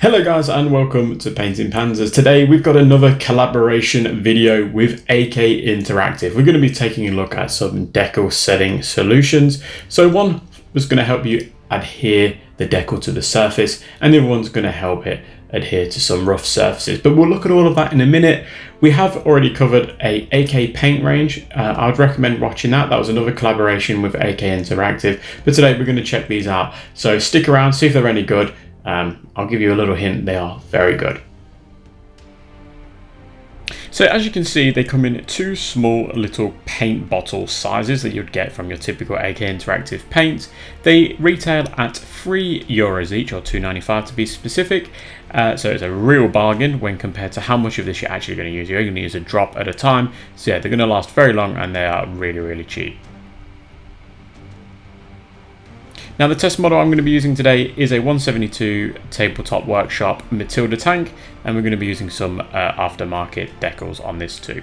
Hello guys and welcome to Painting Panzers. Today we've got another collaboration video with AK Interactive. We're going to be taking a look at some decal setting solutions. So one was going to help you adhere the decal to the surface and the other one's going to help it adhere to some rough surfaces. But we'll look at all of that in a minute. We have already covered a AK paint range. I would recommend watching that. That was another collaboration with AK Interactive. But today we're going to check these out. So stick around, see if they're any good. I'll give you a little hint, they are very good. So as you can see, they come in two small little paint bottle sizes that you'd get from your typical AK Interactive paints. They retail at €3 each, or $2.95 to be specific. So it's a real bargain when compared to how much of this you're actually going to use. You're going to use a drop at a time. So yeah, they're going to last very long and they are really, really cheap. Now the test model I'm going to be using today is a 172 Tabletop Workshop Matilda Tank, and we're going to be using some aftermarket decals on this too.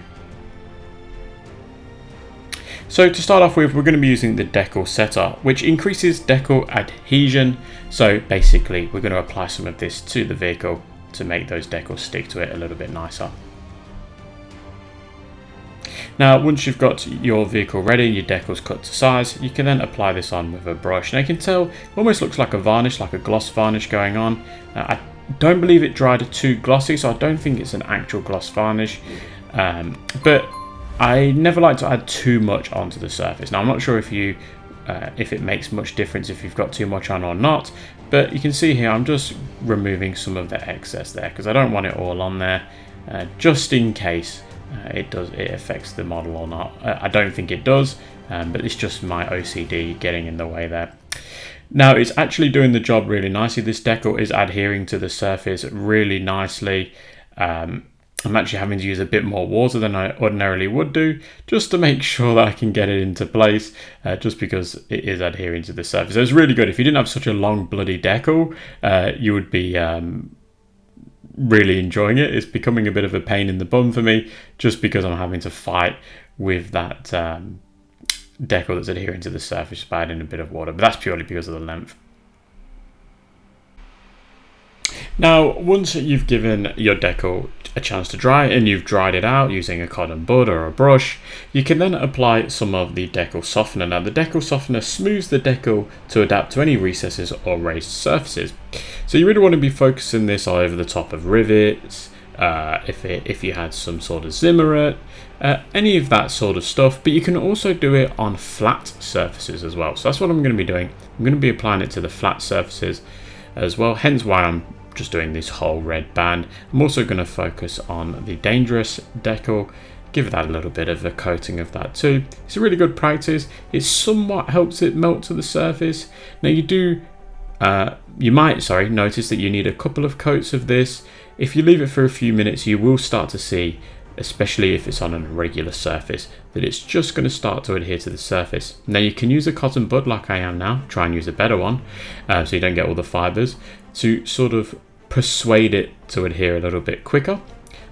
So to start off with, we're going to be using the decal setter, which increases decal adhesion. So basically we're going to apply some of this to the vehicle to make those decals stick to it a little bit nicer. Now, once you've got your vehicle ready, your decals cut to size, you can then apply this on with a brush. Now you can tell it almost looks like a varnish, like a gloss varnish going on. I don't believe it dried too glossy, so I don't think it's an actual gloss varnish. But I never like to add too much onto the surface. Now I'm not sure if it makes much difference if you've got too much on or not, but you can see here I'm just removing some of the excess there because I don't want it all on there, just in case it affects the model or not. I don't think it does, but it's just my OCD getting in the way there. Now it's actually doing the job really nicely. This decal is adhering to the surface really nicely. I'm actually having to use a bit more water than I ordinarily would do just to make sure that I can get it into place, just because it is adhering to the surface. So it's really good. If you didn't have such a long bloody decal, you would be really enjoying it. It's becoming a bit of a pain in the bum for me just because I'm having to fight with that decal that's adhering to the surface by adding a bit of water, but that's purely because of the length. Now once you've given your decal a chance to dry and you've dried it out using a cotton bud or a brush, you can then apply some of the decal softener. Now the decal softener smooths the decal to adapt to any recesses or raised surfaces. So you really want to be focusing this all over the top of rivets, if you had some sort of zimmerit, any of that sort of stuff, but you can also do it on flat surfaces as well. So that's what I'm going to be doing. I'm going to be applying it to the flat surfaces as well, hence why I'm just doing this whole red band. I'm also going to focus on the dangerous decal, give that a little bit of a coating of that too. It's a really good practice. It somewhat helps it melt to the surface. Now you might notice that you need a couple of coats of this. If you leave it for a few minutes, you will start to see, especially if it's on a regular surface, that it's just going to start to adhere to the surface. Now you can use a cotton bud like I am now, try and use a better one, so you don't get all the fibers, to sort of persuade it to adhere a little bit quicker.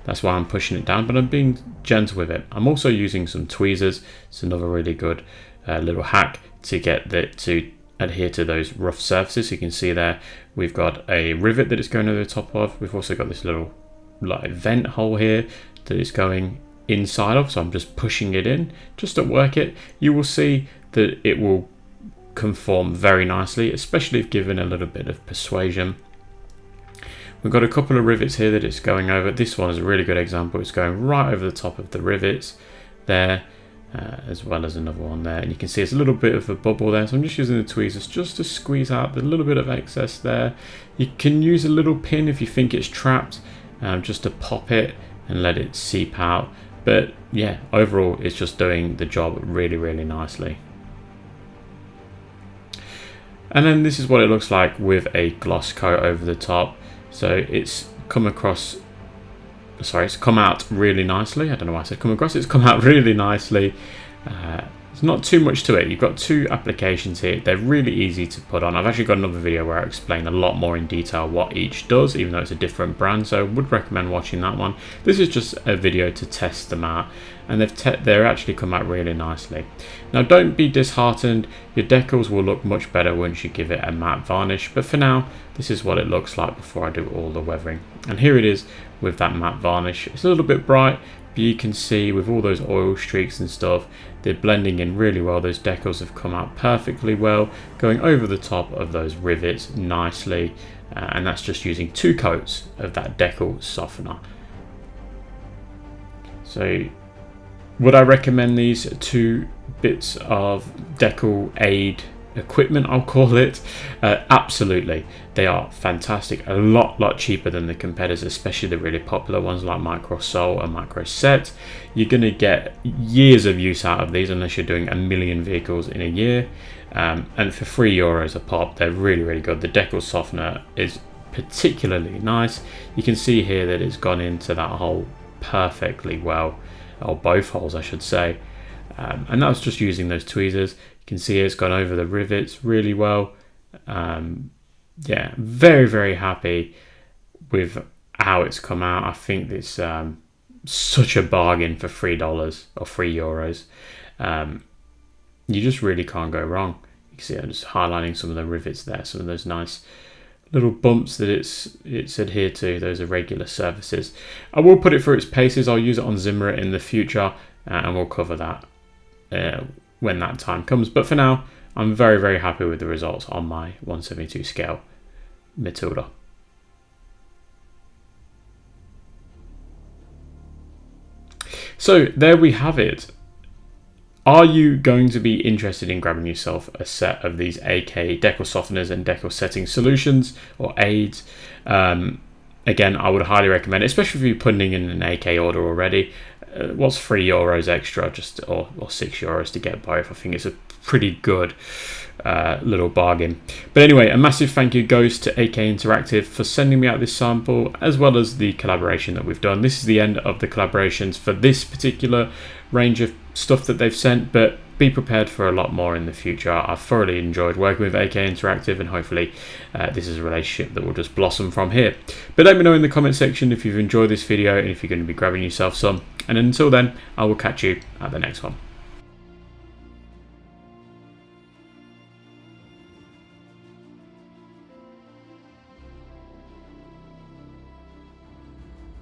That's why I'm pushing it down, but I'm being gentle with it. I'm also using some tweezers. It's another really good little hack to get that to adhere to those rough surfaces. You can see there we've got a rivet that it's going over the top of. We've also got this little like vent hole here that it's going inside of, so I'm just pushing it in just to work it. You will see that it will conform very nicely, especially if given a little bit of persuasion. We've got a couple of rivets here that it's going over. This one is a really good example. It's going right over the top of the rivets there, as well as another one there, and you can see it's a little bit of a bubble there, so I'm just using the tweezers just to squeeze out the little bit of excess there. You can use a little pin if you think it's trapped, just to pop it and let it seep out. But yeah, overall it's just doing the job really, really nicely. And then this is what it looks like with a gloss coat over the top. So it's come out really nicely. I don't know why I said come across. It's come out really nicely. There's not too much to it. You've got two applications here. They're really easy to put on. I've actually got another video where I explain a lot more in detail what each does, even though it's a different brand, so I would recommend watching that one. This is just a video to test them out and they're actually come out really nicely. Now don't be disheartened, your decals will look much better once you give it a matte varnish, but for now this is what it looks like before I do all the weathering. And here it is with that matte varnish. It's a little bit bright, but you can see with all those oil streaks and stuff, they're blending in really well. Those decals have come out perfectly well, going over the top of those rivets nicely, and that's just using 2 coats of that decal softener. So would I recommend these 2 bits of decal aid equipment, I'll call it? Absolutely. They are fantastic, a lot cheaper than the competitors, especially the really popular ones like Micro Sol and Micro Set. You're going to get years of use out of these unless you're doing 1 million vehicles in a year, and for €3 a pop, they're really good. The decal softener is particularly nice. You can see here that it's gone into that hole perfectly well, or both holes I should say, and that was just using those tweezers. You can see it's gone over the rivets really well. Yeah, very happy with how it's come out. I think it's such a bargain for $3 or €3. You just really can't go wrong. You can see I'm just highlighting some of the rivets there, some of those nice little bumps that it's adhered to. Those are regular surfaces. I will put it through its paces. I'll use it on Zimmer in the future, and we'll cover that when that time comes. But for now, I'm very happy with the results on my 1/72 scale Matilda. So there we have it. Are you going to be interested in grabbing yourself a set of these AK decal softeners and decal setting solutions or aids? Again, I would highly recommend it, especially if you're putting in an AK order already. What's €3 extra, or €6 to get both? I think it's a pretty good little bargain. But anyway, a massive thank you goes to AK Interactive for sending me out this sample, as well as the collaboration that we've done. This is the end of the collaborations for this particular range of stuff that they've sent, but be prepared for a lot more in the future. I've thoroughly enjoyed working with AK Interactive, and hopefully this is a relationship that will just blossom from here. But let me know in the comment section if you've enjoyed this video and if you're going to be grabbing yourself some. And until then, I will catch you at the next one.